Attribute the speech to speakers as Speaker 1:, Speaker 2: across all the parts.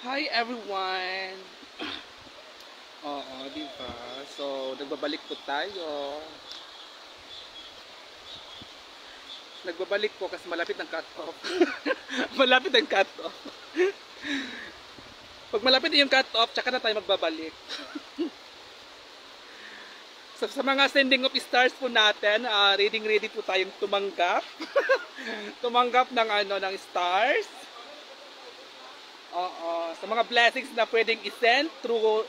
Speaker 1: Hi everyone! Oo, di ba? So, nagbabalik po tayo. Nagbabalik po kasi malapit ang cut-off. Malapit ang cut-off. Pag malapit na yung cut-off, tsaka na tayo magbabalik. So, sa mga sending of stars po natin, ready po tayong tumanggap. Tumanggap ng ng stars. Oo, sa mga blessings na pwedeng isend through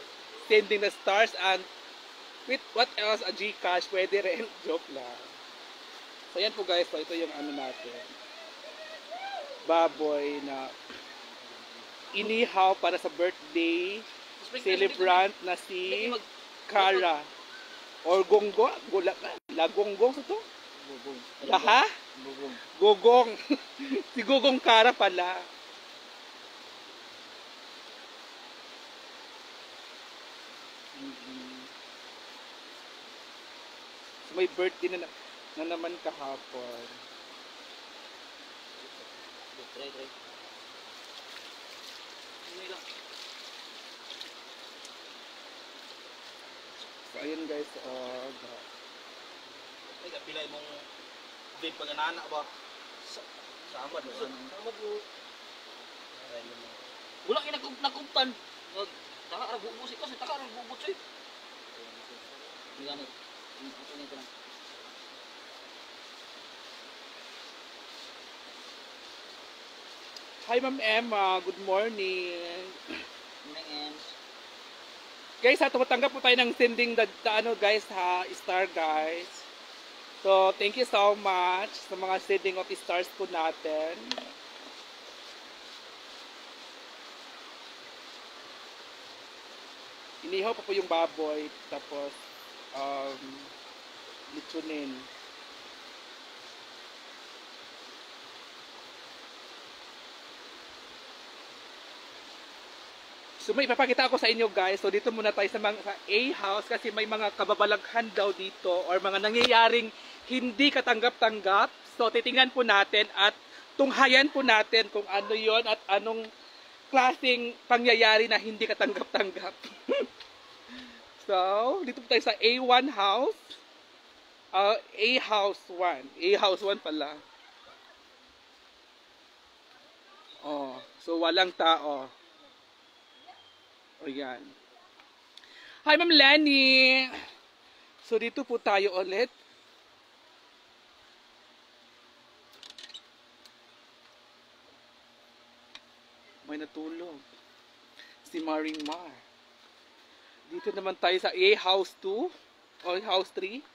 Speaker 1: sending the stars and with what else, a Gcash, pwede rin. Joke lang. So yan po guys, so ito yung natin. Baboy na inihaw para sa birthday celebrant na si Cara. Or Gonggo, Lagonggong sa to?
Speaker 2: Gugong.
Speaker 1: Laha?
Speaker 2: Gugong.
Speaker 1: Gogong. Si Gogong Cara pala. So, may birthday na naman kahapon.
Speaker 2: Try.
Speaker 1: So ayun guys,
Speaker 2: Ay, kapilay mong vape pag anana ba? Sa amad mo. Amad mo. Wala kayo nagkumpan. Taka ka nagbubusin kasi taka ka nagbubusin. Hindi ganit. Ito lang.
Speaker 1: hi Ma'am Emma, good morning.
Speaker 2: Morning.
Speaker 1: Guys, tumatanggap po tayo ng sending the guys star guys. So, thank you so much sa mga sending of stars po natin. Inihaw pa po yung baboy, tapos litsunin. So may ipapakita ako sa inyo guys. So dito muna tayo sa A house kasi may mga kababalaghan daw dito or mga nangyayaring hindi katanggap-tanggap. So titingnan po natin at tunghayan po natin kung ano yon at anong klaseng pangyayari na hindi katanggap-tanggap. So dito po tayo sa A1 house. A house 1. A house 1 pala. Oh, so walang tao. O yan. Hi Ma'am Lenny! So dito po tayo ulit. May natulog. Si Maring Mar. Dito naman tayo sa A House 2 o House 3.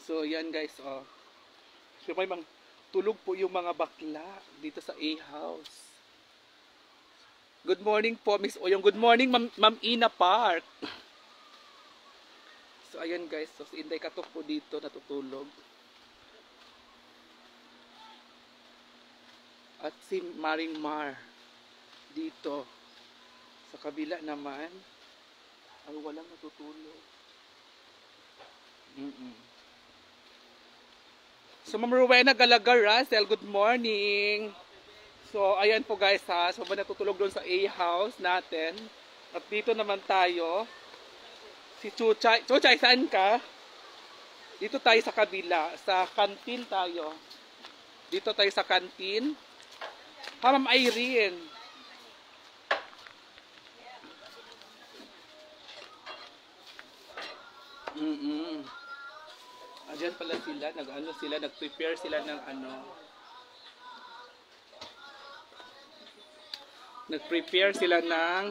Speaker 1: So yan guys, so may tulog po yung mga bakla dito sa A house. Good morning po Miss Oyong. Good morning Ma'am Ina Park. So ayan guys, so si Inday Katok po dito natutulog. At si Maring Mar dito. Sa kabila naman ay walang natutulog. So, Ma'am Rowena Galagar Russell, good morning. So, ayan po guys ha. So, ba natutulog doon sa A house natin. At dito naman tayo. Si Chuchay. Chuchay, saan ka? Dito tayo sa kabila. Sa kantin tayo. Dito tayo sa kantin. Ha, Ma'am Irene. Diyan pala sila, nag-prepare sila ng nag-prepare sila ng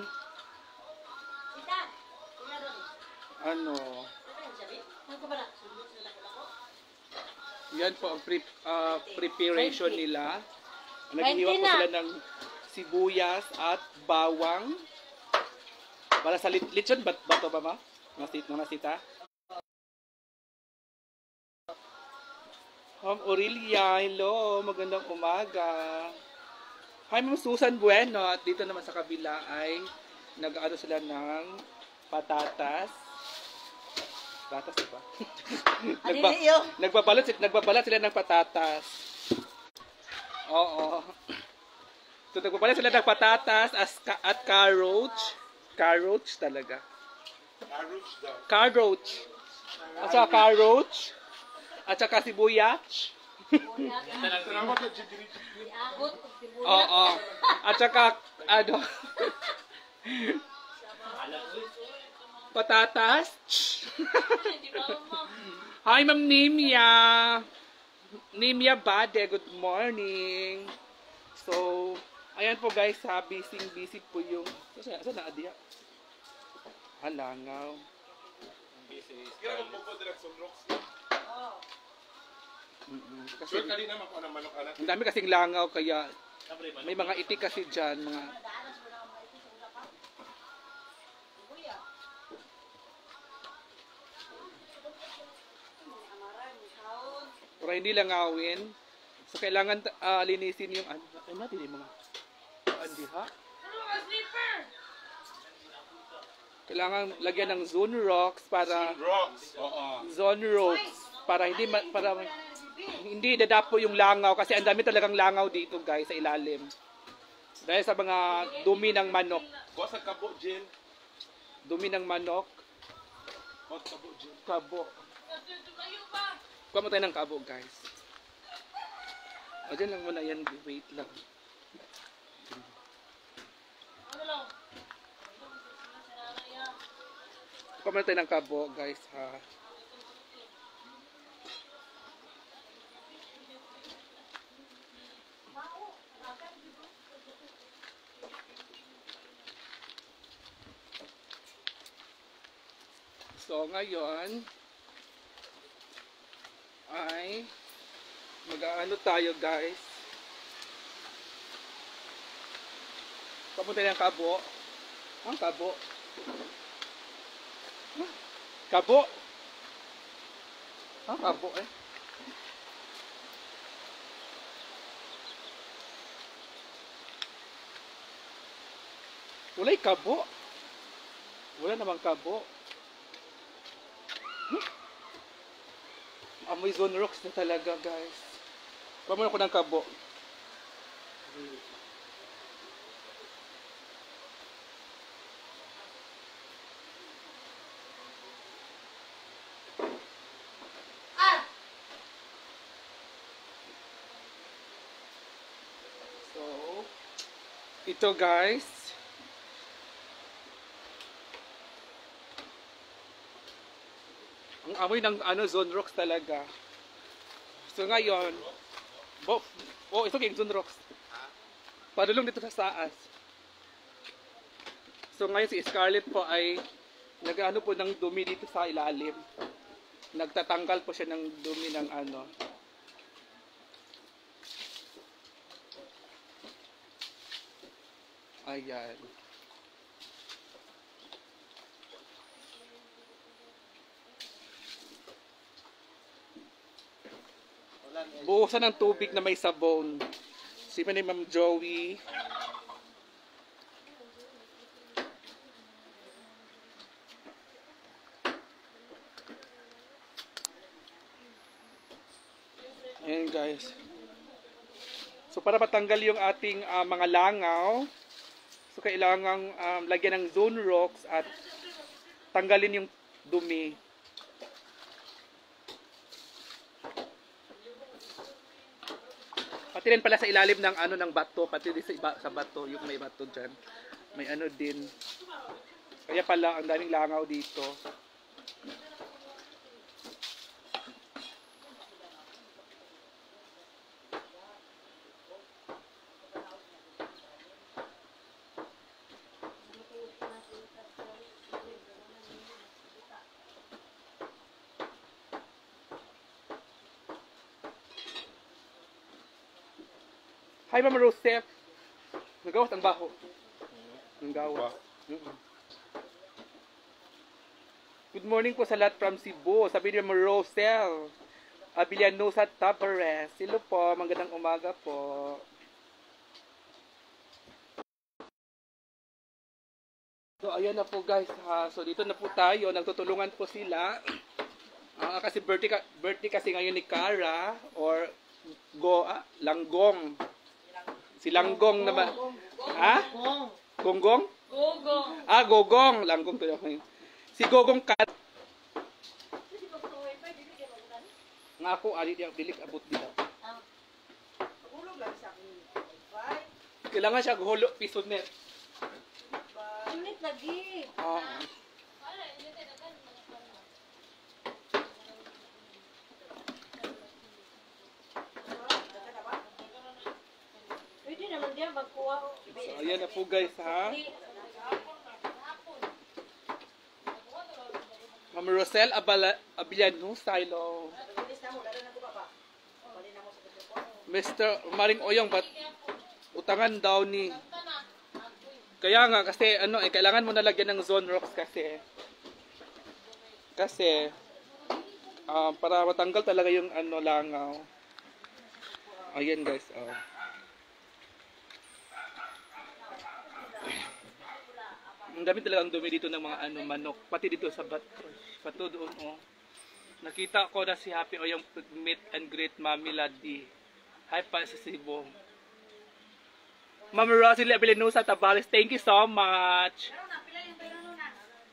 Speaker 1: yan po ang preparation nila. Naghihiwa po sila ng sibuyas at bawang para sa lechon bato ba ma? Masita? Ma'am Aurelia, hello, magandang umaga. Hi Ma'am Susan Bueno, at dito naman sa kabila ay nag-ano sila ng patatas. Patatas diba? Nagbabalat sila ng patatas. Oo. So nagbabalat sila ng patatas at carrots. Carrots talaga. Carrots. At saka carrots. At saka sibuyas. Oo. At saka ano? Patatas. Hi, Ma'am Nimia. Nimia Bade, good morning. So, ayan po guys, ha, busy po yung... Saan na, Adia? Halangaw. Kasi, ang dami kasing langaw, kaya may mga itik kasi dyan, mga... Para hindi langawin. So, kailangan linisin yung ano natin yung mga diha. Kailangan lagyan ng zone rocks para zone rocks para hindi dadapo yung langaw kasi ang dami talagang langaw dito guys sa ilalim. Dahil sa mga dumi ng manok. Dumi ng manok. Kabo. Kuha mo tayo ng kabo, guys. O, dyan lang muna yan. Wait lang. Kuha mo tayo ng kabo, guys, ha. So, ngayon, ay mag-aano tayo guys. Papunta ng kabo. Ang kabo. Kabo. Ang kabo eh. Wala'y kabo. Wala namang kabo. Amoy zone rocks na talaga guys. Pamuna ko ng kabo. So, ito guys. Ang amoy ng zone rocks talaga. So ngayon, ito yung zone rocks. Padulong dito sa saas. So ngayon si Scarlett po ay nag-ano po ng dumi dito sa ilalim. Nagtatanggal po siya ng dumi ng ano. Ayan. Buhusan ng tubig na may sabon. Si ni Ma'am Joey. Ayan guys. So para matanggal yung ating mga langaw, so kailangang lagyan ng zone rocks at tanggalin yung dumi. Pati rin pala sa ilalim ng ng bato, pati rin sa bato, yung may bato diyan. May ano din. Kaya pala ang daming langaw dito. Hi, Ma'am Rosef. Nagawas ang baho. Nagawas. Good morning po sa lahat from Cebu. Sabi ni Ma'am Rosel. Abilianosa Tabares. Hello po. Magandang umaga po. So ayan na po guys ha. So dito na po tayo, nagtutulungan po sila. Kasi birthday kasi ngayon ni Cara or Langgong. Si Langgong naman. Ha? Gonggong?
Speaker 3: Gogong.
Speaker 1: Gogong. Langgong to yun. Si Gogong Kat. Nga ako, dilik abot dito. Kailangan siya guhulog piso net.
Speaker 3: Init lagi. Pwede naman diyan magkuha.
Speaker 1: So ayan na po guys ha. Ma'am Rosel Abillano Silo. Mr. Maring Oyong utangan daw ni. Kaya nga kasi kailangan mo nalagyan ng zone rocks kasi para matanggal talaga yung langaw. Ayan guys, Ang dami talagang dumi dito ng mga manok, pati dito sa bato doon Nakita ko na si Happy Oyong meet and greet Mami Ladi. Hi pa sa Cebu. Ma'am Rosalie Abelenusa Tabales, thank you so much.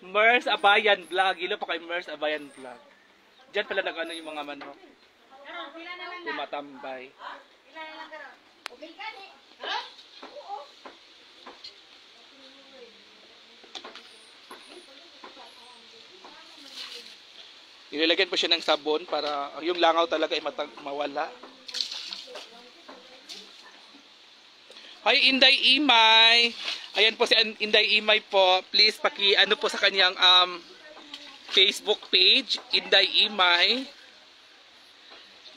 Speaker 1: Mers Abayan Vlog. Ilo pa kay Mers Abayan Vlog. Diyan pala yung mga manok. Tumatambay. Ilalagyan po siya ng sabon para yung langaw talaga ay mawala. Hi Inday Imay. Ayan po si Inday Imay po. Please po sa kanyang Facebook page, Inday Imay.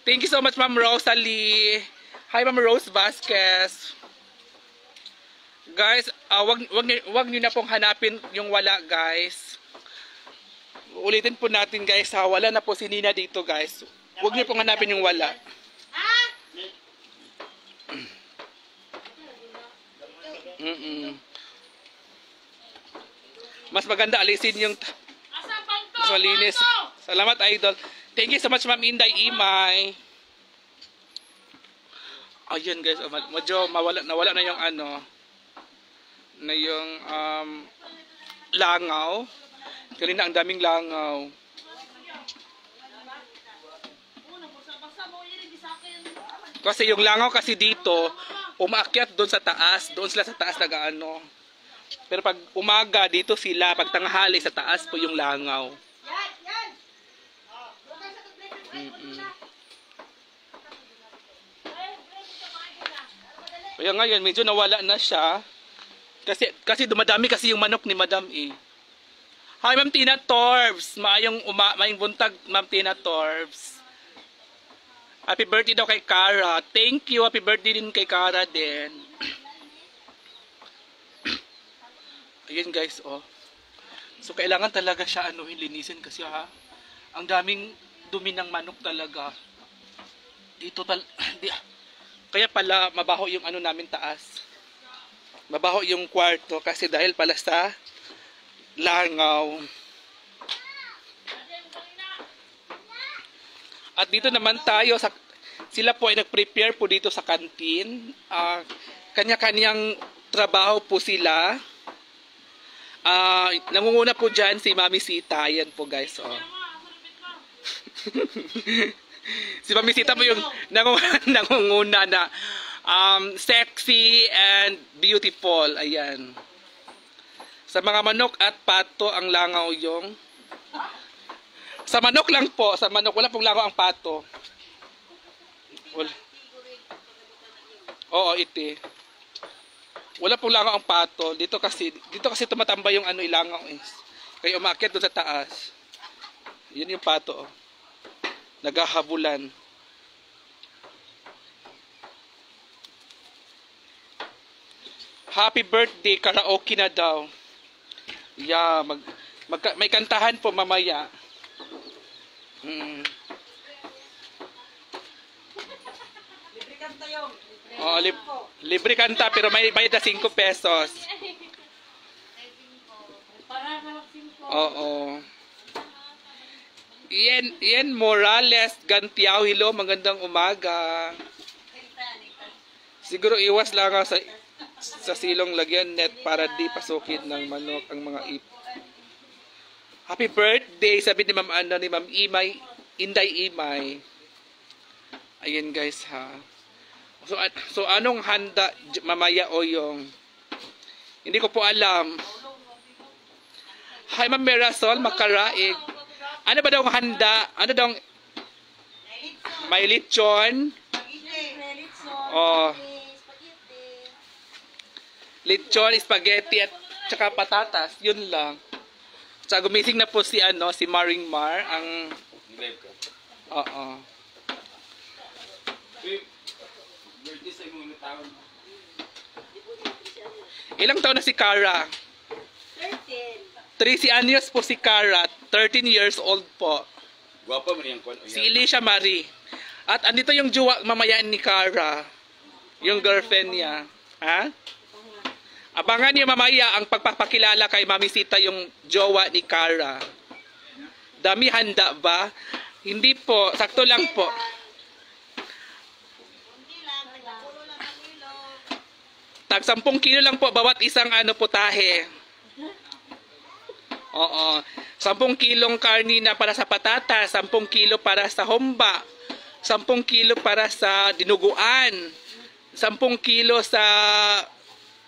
Speaker 1: Thank you so much Ma'am Rosalie. Hi Ma'am Rose Vasquez. Guys, wag niyo na pong hanapin yung wala guys. Ulitin po natin guys ha, wala na po si Nina dito guys. Wag niyo pong hanapin yung wala. Mas maganda alisin yung malinis. Salamat idol. Thank you so much Ma'am Inday Imay. Ayun guys, medyo nawala na yung na yung langaw. Kanina ang daming langaw. Kasi yung langaw kasi dito umaakyat doon sa taas, doon sila sa taas Pero pag umaga dito sila, pag tanghali sa taas po yung langaw. Kaya ngayon medyo nawala na siya. Kasi dumadami kasi yung manok ni Madam Hi Ma'am Tina Torbs. Maayong buntag Ma'am Tina Torbs. Happy birthday daw kay Cara. Thank you. Happy birthday din kay Cara din. Ayan guys, So kailangan talaga siya linisin kasi ang daming dumi ng manok talaga. Dito kaya pala mabaho yung namin taas. Mabaho yung kwarto kasi dahil pala sa langaw. At dito naman tayo sila po ay nag-prepare po dito sa canteen. Kanya-kanyang trabaho po sila. Nangunguna po dyan si Mami Sita. Ayan po guys. Si Mami Sita po yung nangunguna na sexy and beautiful. Ayan. Sa mga manok at pato ang langaw yung sa manok lang po, sa manok wala pong langaw ang pato. Oo, iti. Wala pong langaw ang pato. Dito kasi tumatambay yung ilangaw Kaya umakyat doon sa taas. Yun yung pato Naghahabulan. Happy birthday, karaoke na daw. Yeah, may kantahan po mamaya.
Speaker 3: Libre kanta yun.
Speaker 1: Libre kanta pero may bayad na 5 pesos. Oo. Ian Morales, Gantiao, hello, magandang umaga. Siguro iwas lang ako sa silong lagyan net para di pasukin ng manok ang mga Happy birthday, sabi ni Ma'am ni Ma'am Imay, Inday Imay. Ayan guys ha. So anong handa mamaya o yung hindi ko po alam. Hi Ma'am Mirasol, makaraig. Ano ba daw ang handa? Ano daw? May lechon. Oh. Lechon, spaghetti at tsaka patatas. Yun lang. Sa gumising na po si si Maring Mar ang Oo. Ilang taon na si Cara? 13 anyos po si Cara. 13 years old po.
Speaker 2: Guwapa man yang kon.
Speaker 1: Si Alicia Marie. At andito yung jowa mamaya ni Cara. Yung girlfriend niya. Ha? Abangan niyo mamaya ang pagpapakilala kay Mami Sita yung jowa ni Cara. Dami handa ba? Hindi po. Sakto lang po. Tag 10 kilo lang po bawat isang putahe. Oo. 10 kilong karnina para sa patatas, 10 kilo para sa humba, 10 kilo para sa dinuguan, 10 kilo sa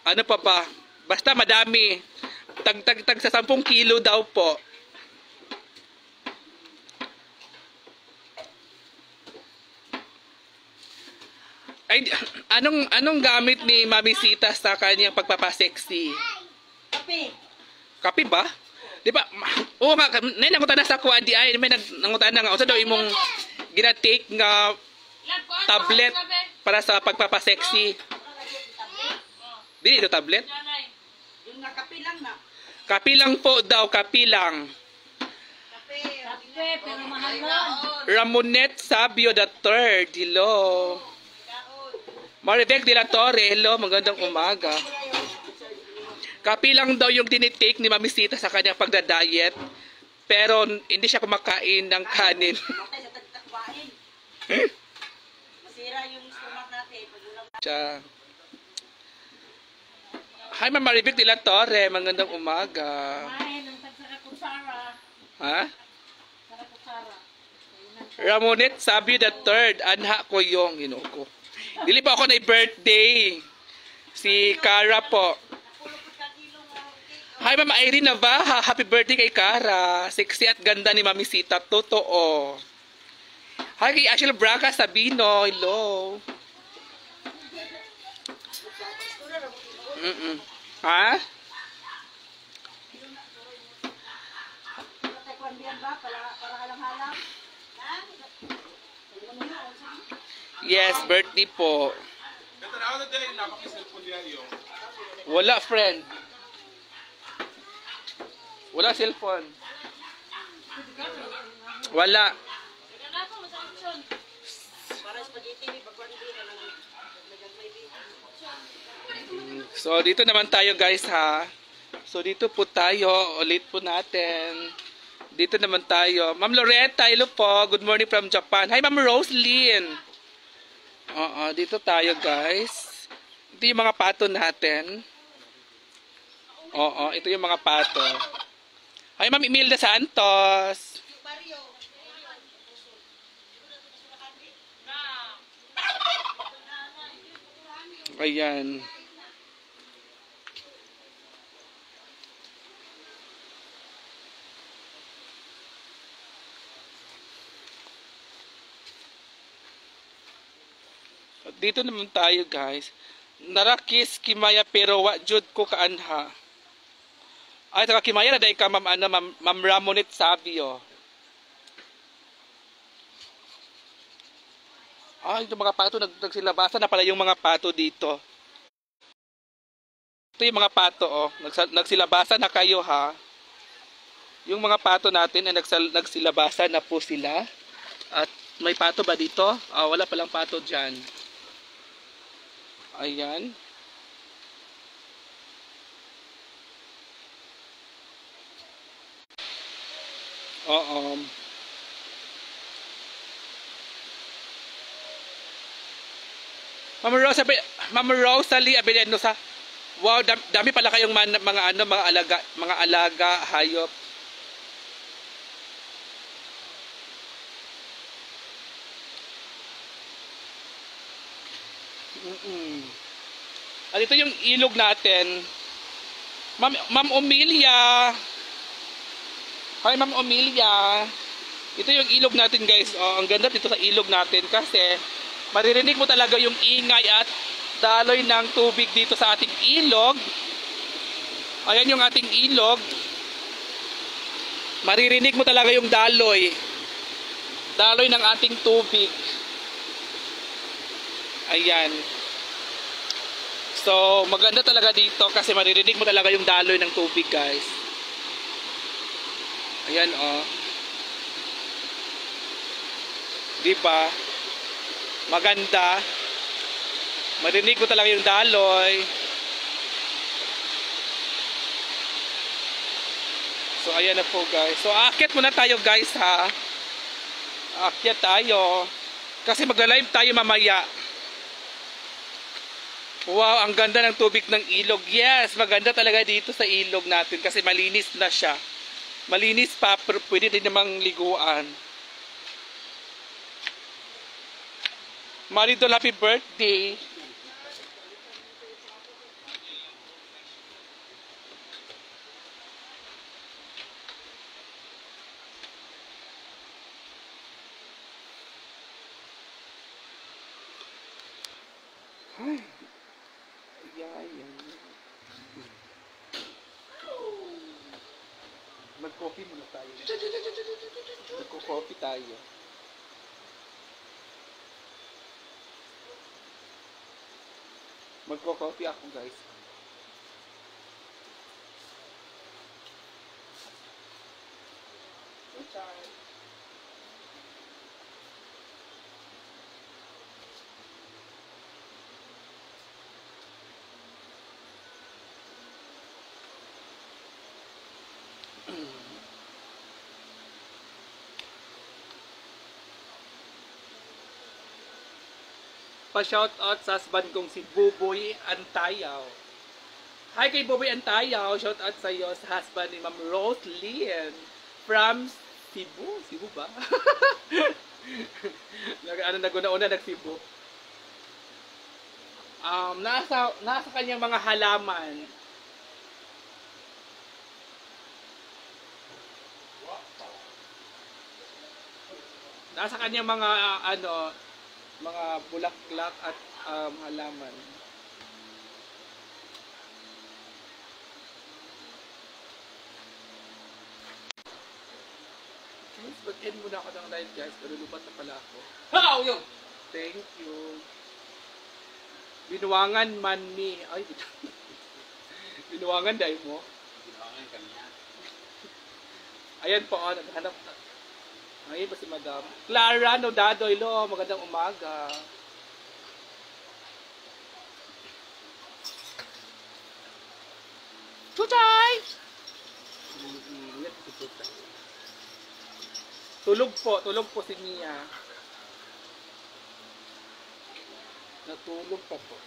Speaker 1: ano pa ba? Basta madami. Tag sa 10 kilo daw po. Ay, anong gamit ni Mami Sita sa kanyang pagpapasexy?
Speaker 3: Kape.
Speaker 1: Kape ba? Di ba? Oo nga, nay nangutan na sa kuha di ay, may nangutan na nga. O sa daw imong gina-take nga tablet para sa pagpapasexy. Dili ito tablet?
Speaker 3: Yung nga kape lang na.
Speaker 1: Kape lang po daw, kape lang.
Speaker 3: Kape, pero mahal lang.
Speaker 1: Ramonet Sabio III, hello. Maribek de la Torre, hello, magandang umaga. Kape lang daw yung tinitake ni Mami Sita sa kanyang pagda-diet. Pero hindi siya kumakain ng kanin.
Speaker 3: Matay sa tagtakbain. Masira yung stomach natin.
Speaker 1: Siya. Hi, Ma'am Maribek de la Torre, magandang umaga.
Speaker 3: Ay, nang tagsara-kutsara.
Speaker 1: Ha?
Speaker 3: Sara-kutsara.
Speaker 1: Ramonet Sabio III, anha ko yung ko. Dili pa ako na birthday. Si Cara po. Hi, Ma'am Irene Navaja. Happy birthday kay Cara. Sexy at ganda ni Mami Sita. Totoo. Hi, kay Ashel Braga Sabino. Hello. Ha? Yes, birthday po. Wala, friend. Wala cellphone. Wala. So, dito naman tayo guys ha. So, dito po tayo. Ulit po natin. Dito naman tayo. Ma'am Loretta, hello po. Good morning from Japan. Hi, Ma'am Roslyn. Oo, dito tayo guys. Ito yung mga pato natin. Oo, ito yung mga pato. Hi, Ma'am Imelda Santos. Ayan. Dito naman tayo guys. Narakis kimaya pero wa jud ko kaanha. Ay taka kimaya na dai ka Ma'am Ramonet Sabio. Ay, yung mga pato nagsilabasan na pala yung mga pato dito. Ito yung mga pato oh, nagsilabasan na kayo ha. Yung mga pato natin ay nagsilabasan na po sila. At may pato ba dito? Wala palang pato diyan. Ayan. Oo. Ma'am Rosalie Abeleno sa wow, dami pala kayong mga ano, mga alaga, hayop. At ito yung ilog natin. Ma'am Omelia. Hi, Ma'am Omelia. Ito yung ilog natin, guys. Oh, ang ganda dito sa ilog natin kasi maririnig mo talaga yung ingay at daloy ng tubig dito sa ating ilog. Ayan yung ating ilog. Maririnig mo talaga yung daloy. Daloy ng ating tubig. Ayan. So, maganda talaga dito kasi maririnig mo talaga yung daloy ng tubig, guys. Ayan, oh. Diba? Maganda. Marinig mo talaga yung daloy. So, ayan na po, guys. So, aakyat muna tayo, guys, ha. Aakyat tayo. Kasi magla-live tayo mamaya. Wow, ang ganda ng tubig ng ilog. Yes, maganda talaga dito sa ilog natin kasi malinis na siya. Malinis pa, pero pwede din namang liguan. Maridol, happy birthday! Ay. Yan. Mag-coffee muna tayo. Mag-coffee tayo. Mag-coffee ako, guys. Bye. Pa-shoutout sa husband kong si Buboy Antayaw. Hi kay Buboy Antayaw. Shoutout sa iyo sa husband ni Ma'am Roslyn from Cebu. Cebu ba? Naguna-una nag-Cebu. Nasa kanyang mga halaman. Nasa kanyang mga mga bulaklak at halaman. Guys, mag-end muna ako ng live, guys. Pero lupat na pala ako.
Speaker 2: How yun?
Speaker 1: Thank you. Binuwangan man ni. Ay, binuwangan dahil mo.
Speaker 2: Binuwangan kanya.
Speaker 1: Ayan po, naghanap. Ayun pa si Madam. Clara Nodadoy, lo. Magandang umaga. Tutay! Tulog po si Mia. Natulog pa po.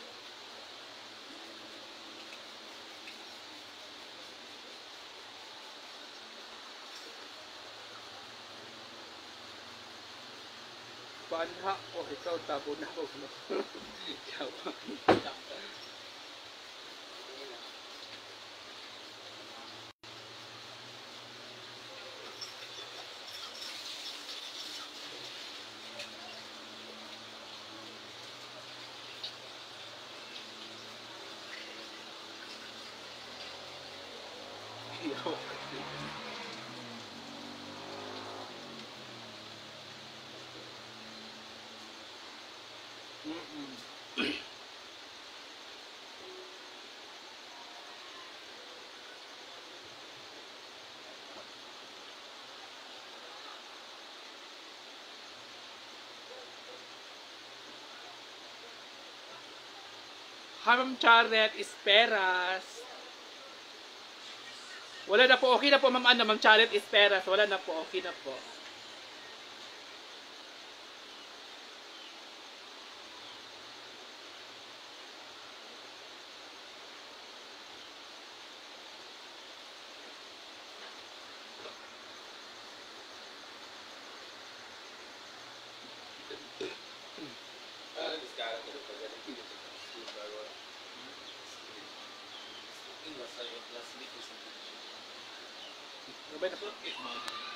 Speaker 1: Banha o ikaw tabo na ako. Hi, Ma'am Charlotte Esperas. Wala na po, okay na po ma'am ano, ma'am Charlotte Esperas. Wala na po, okay na po. Ano ba na po?